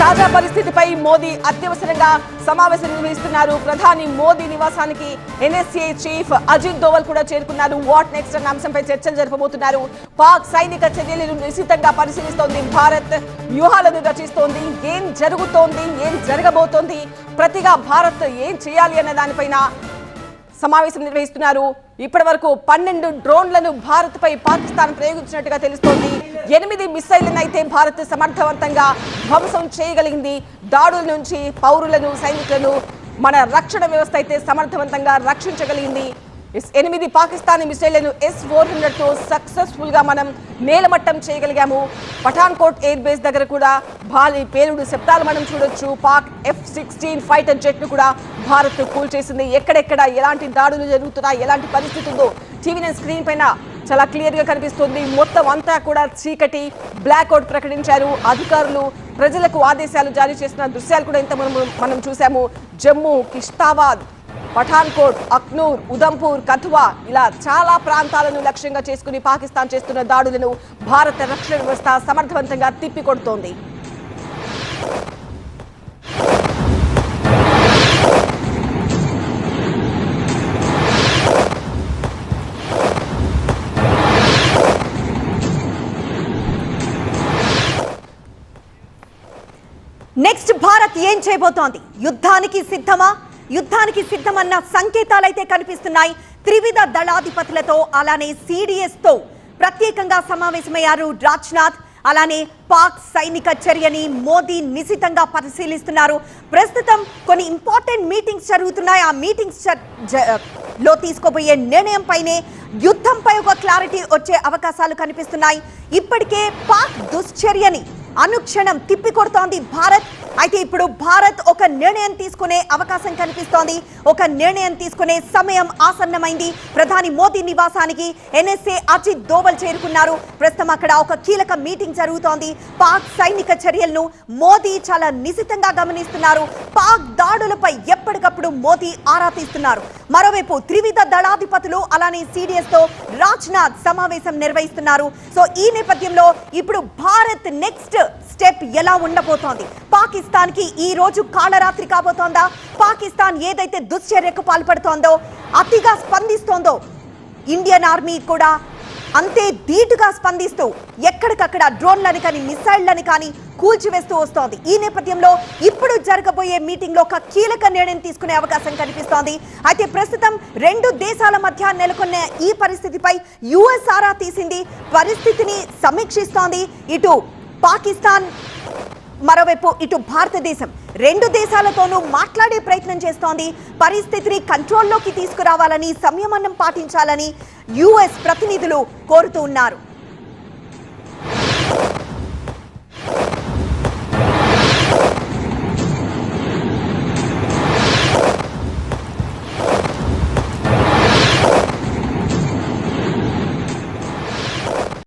తాజా పరిస్థితిపై మోదీ అత్యవసరంగా సమావేశం నిర్వహిస్తున్నారు. ప్రధాని మోదీ నివాసానికి ఎన్ఎస్ఏ చీఫ్ అజిత్ దోవల్ కూడా చేరుకున్నారు. వాట్ నెక్స్ట్ అన్న అంశంపై చర్చలు జరపబోతున్నారు. పాక్ సైనిక చర్యలను నిశితంగా పరిశీలిస్తోంది భారత్. వ్యూహాలను రచిస్తోంది. ఏం జరుగుతోంది, ఏం జరగబోతోంది, ప్రతిగా భారత్ ఏం చేయాలి అన్న దానిపైన సమావేశం నిర్వహిస్తున్నారు. ఇప్పటి వరకు 12 డ్రోన్లను భారత్ పై పాకిస్తాన్ ప్రయోగించినట్టుగా తెలుస్తోంది. 8 మిసైళ్లను అయితే భారత్ సమర్థవంతంగా ధ్వంసం చేయగలిగింది. దాడుల నుంచి పౌరులను, సైనికులను మన రక్షణ వ్యవస్థ అయితే సమర్థవంతంగా రక్షించగలిగింది. 8 పాకిస్తానీ మిసైళ్లను S-400 తో సక్సెస్ఫుల్ గా మనం నేలమట్టం చేయగలిగాము. పఠాన్కోట్ ఎయిర్ బేస్ దగ్గర కూడా భారీ పేలుడు శబ్దాలు మనం చూడొచ్చు. పాక్ F-16 ఫైటర్ జెట్ ను కూడా భారత్ కూల్చేసింది. ఎక్కడెక్కడ ఎలాంటి దాడులు జరుగుతున్నాయి, ఎలాంటి పరిస్థితి ఉందో టీవీ స్క్రీన్ పైన చాలా క్లియర్ గా కనిపిస్తుంది. మొత్తం అంతా కూడా చీకటి, బ్లాక్అవుట్ ప్రకటించారు అధికారులు. ప్రజలకు ఆదేశాలు జారీ చేసిన దృశ్యాలు కూడా ఇంత మనం చూసాము. జమ్మూ, కిష్తావాద్, పఠాన్కోట్, అఖ్నూర్, ఉదంపూర్, కథువా ఇలా చాలా ప్రాంతాలను లక్ష్యంగా చేసుకుని పాకిస్తాన్ చేస్తున్న దాడులను భారత రక్షణ వ్యవస్థ సమర్థవంతంగా తిప్పికొడుతోంది. నెక్స్ట్ భారత్ ఏం చేయబోతోంది? యుద్ధానికి సిద్ధమా? యుద్ధానికి సిద్ధమన్న సంకేతాలైతే కనిపిస్తున్నాయి. త్రివిధ దళాధిపతులతో అలానే సిడిఎస్ తో ప్రత్యేకంగా సమావేశమయ్యారు రాజ్నాథ్. అలానే పాక్ సైనిక చర్యని మోదీ నిశితంగా పరిశీలిస్తున్నారు. ప్రస్తుతం కొన్ని ఇంపార్టెంట్ మీటింగ్స్ జరుగుతున్నాయి. ఆ మీటింగ్స్ లో తీసుకోబోయే నిర్ణయం పైనే యుద్ధంపై ఒక క్లారిటీ వచ్చే అవకాశాలు కనిపిస్తున్నాయి. ఇప్పటికే పాక్ దుశ్చర్యని అనుక్షణం తిప్పికొడుతోంది భారత్. అయితే ఇప్పుడు భారత్ ఒక నిర్ణయం తీసుకునే అవకాశం కనిపిస్తోంది. ఒక నిర్ణయం తీసుకునే సమయం ఆసన్నమైంది. ప్రధాని మోదీ నివాసానికి ఎన్ఎస్ఏ అజిత్ దోవల్ చేరుకున్నారు. ప్రస్తుతం అక్కడ ఒక కీలక మీటింగ్ జరుగుతోంది. పాక్ సైనిక చర్యలను మోదీ చాలా నిశితంగా గమనిస్తున్నారు. పాక్ దాడులపై ఎప్పటికప్పుడు మోదీ ఆరా తీస్తున్నారు. మరోవైపు త్రివిధ దళాధిపతులు అలానే సిడిఎస్ తో రాజ్నాథ్ సమావేశం నిర్వహిస్తున్నారు. సో ఈ నేపథ్యంలో ఇప్పుడు భారత్ నెక్స్ట్ స్టెప్ ఎలా ఉండబోతోంది? పాకిస్తాన్ కి ఈ రోజు కాళరాత్రి కాబోతోందా? పాకిస్తాన్ ఏదైతే దుశ్చర్యకు పాల్పడుతోందో, అతిగా స్పందిస్తోందో, ఇండియన్ ఆర్మీ కూడా అంతే ధీటుగా స్పందిస్తూ ఎక్కడికక్కడ డ్రోన్లని కానీ మిసైళ్లని కానీ కూల్చివేస్తూ వస్తోంది. ఈ నేపథ్యంలో ఇప్పుడు జరగబోయే మీటింగ్ లో ఒక కీలక నిర్ణయం తీసుకునే అవకాశం కనిపిస్తోంది. అయితే ప్రస్తుతం 2 దేశాల మధ్య నెలకొన్న ఈ పరిస్థితిపై యుఎస్ ఆరా తీసింది. పరిస్థితిని సమీక్షిస్తోంది. ఇటు పాకిస్తాన్, మరోవైపు ఇటు భారతదేశం 2 దేశాలతోనూ మాట్లాడే ప్రయత్నం చేస్తోంది. పరిస్థితిని కంట్రోల్లోకి తీసుకురావాలని, సంయమనం పాటించాలని యుఎస్ ప్రతినిధులు కోరుతూ ఉన్నారు.